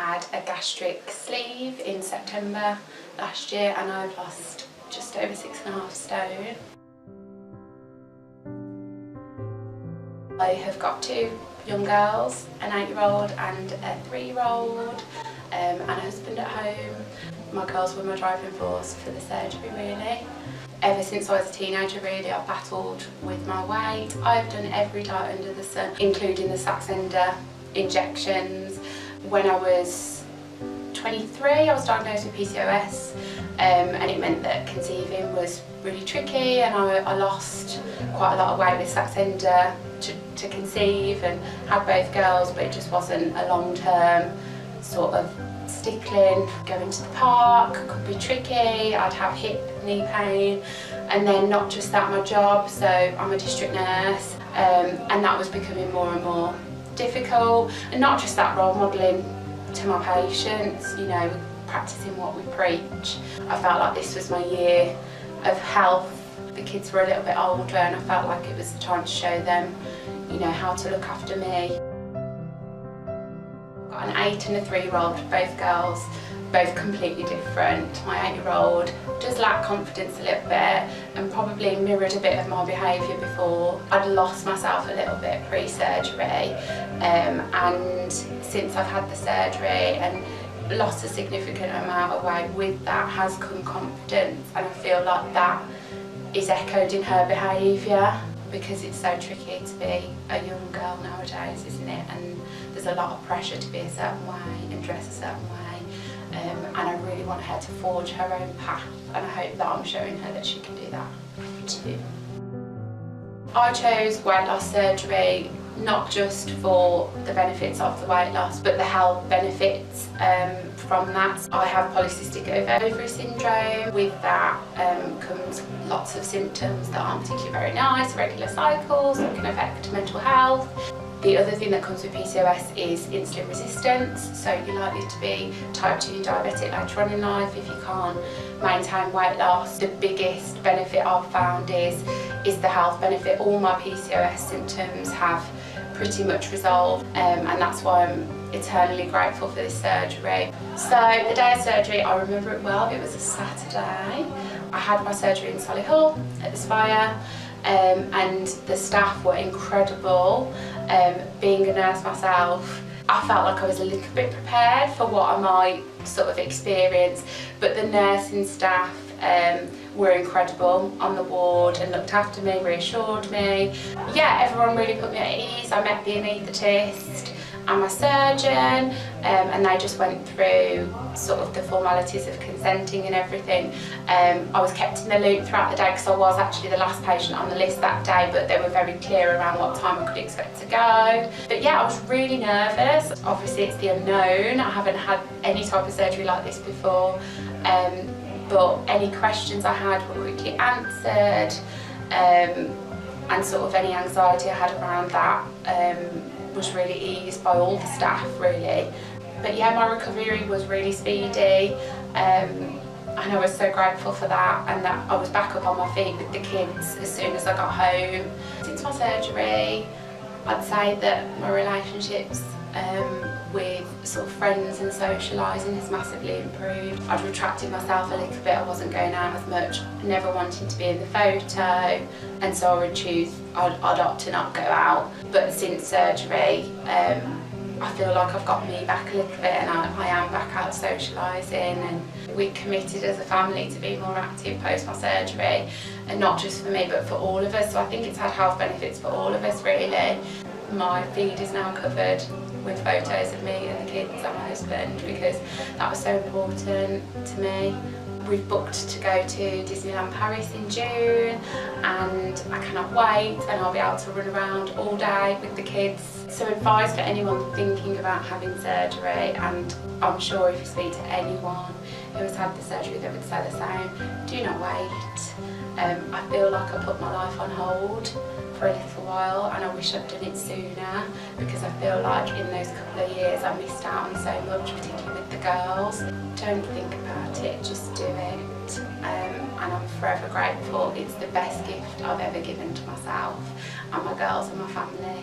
had a gastric sleeve in September last year and I've lost just over 6.5 stone. I have got 2 young girls, an 8-year-old and a 3-year-old, and a husband at home. My girls were my driving force for the surgery really. Ever since I was a teenager really, I've battled with my weight. I've done every diet under the sun, including the Saxenda injections. When I was 23, I was diagnosed with PCOS, and it meant that conceiving was really tricky, and I lost quite a lot of weight with Saxenda to conceive, and had both girls, but it just wasn't a long-term sort of stickling. Going to the park could be tricky, I'd have hip, knee pain, and then not just that, my job, so I'm a district nurse, and that was becoming more and more difficult, and not just that, role modelling to my patients, you know, practising what we preach. I felt like this was my year of health. The kids were a little bit older and I felt like it was the time to show them, you know, how to look after me. I've got an 8 and a 3-year-old, both girls, both completely different. My 8-year-old does lack confidence a little bit and probably mirrored a bit of my behaviour before. I'd lost myself a little bit pre-surgery, and since I've had the surgery and lost a significant amount of weight, with that has come confidence, and I feel like that is echoed in her behaviour, because it's so tricky to be a young girl nowadays, isn't it? And there's a lot of pressure to be a certain way and dress a certain way. And I really want her to forge her own path, and I hope that I'm showing her that she can do that too. I chose weight loss surgery not just for the benefits of the weight loss, but the health benefits from that. I have polycystic ovary syndrome. With that comes lots of symptoms that aren't particularly very nice, irregular cycles that can affect mental health. The other thing that comes with PCOS is insulin resistance, so you're likely to be type 2 diabetic later on in life if you can't maintain weight loss. The biggest benefit I've found is the health benefit. All my PCOS symptoms have pretty much resolved, and that's why I'm eternally grateful for this surgery. So the day of surgery, I remember it well. It was a Saturday. I had my surgery in Solihull at the Spire, and the staff were incredible. Being a nurse myself, I felt like I was a little bit prepared for what I might sort of experience, but the nursing staff were incredible on the ward and looked after me, reassured me. Yeah, everyone really put me at ease. I met the anaesthetist and my surgeon, and they just went through sort of the formalities of consenting and everything. I was kept in the loop throughout the day because I was actually the last patient on the list that day, but they were very clear around what time I could expect to go. But yeah, I was really nervous. Obviously it's the unknown. I haven't had any type of surgery like this before, but any questions I had were quickly answered, and sort of any anxiety I had around that was really eased by all the staff really. But yeah, my recovery was really speedy, and I was so grateful for that, and that I was back up on my feet with the kids as soon as I got home. Since my surgery, I'd say that my relationships with sort of friends and socialising has massively improved. I'd retracted myself a little bit, I wasn't going out as much, never wanting to be in the photo, and so I would choose, I'd opt to not go out. But since surgery, I feel like I've got me back a little bit, and I am back out socialising, and we committed as a family to be more active post my surgery, and not just for me but for all of us, so I think it's had health benefits for all of us really. My feed is now covered with photos of me and the kids and my husband, because that was so important to me. We've booked to go to Disneyland Paris in June, and I cannot wait, and I'll be able to run around all day with the kids. So advice for anyone thinking about having surgery, and I'm sure if you speak to anyone who has had the surgery they would say the same, do not wait. I feel like I put my life on hold for a little while, and I wish I'd done it sooner, because I feel like in those couple of years I missed out on so much, particularly with the girls. Don't think about it, just do it, and I'm forever grateful. It's the best gift I've ever given to myself and my girls and my family.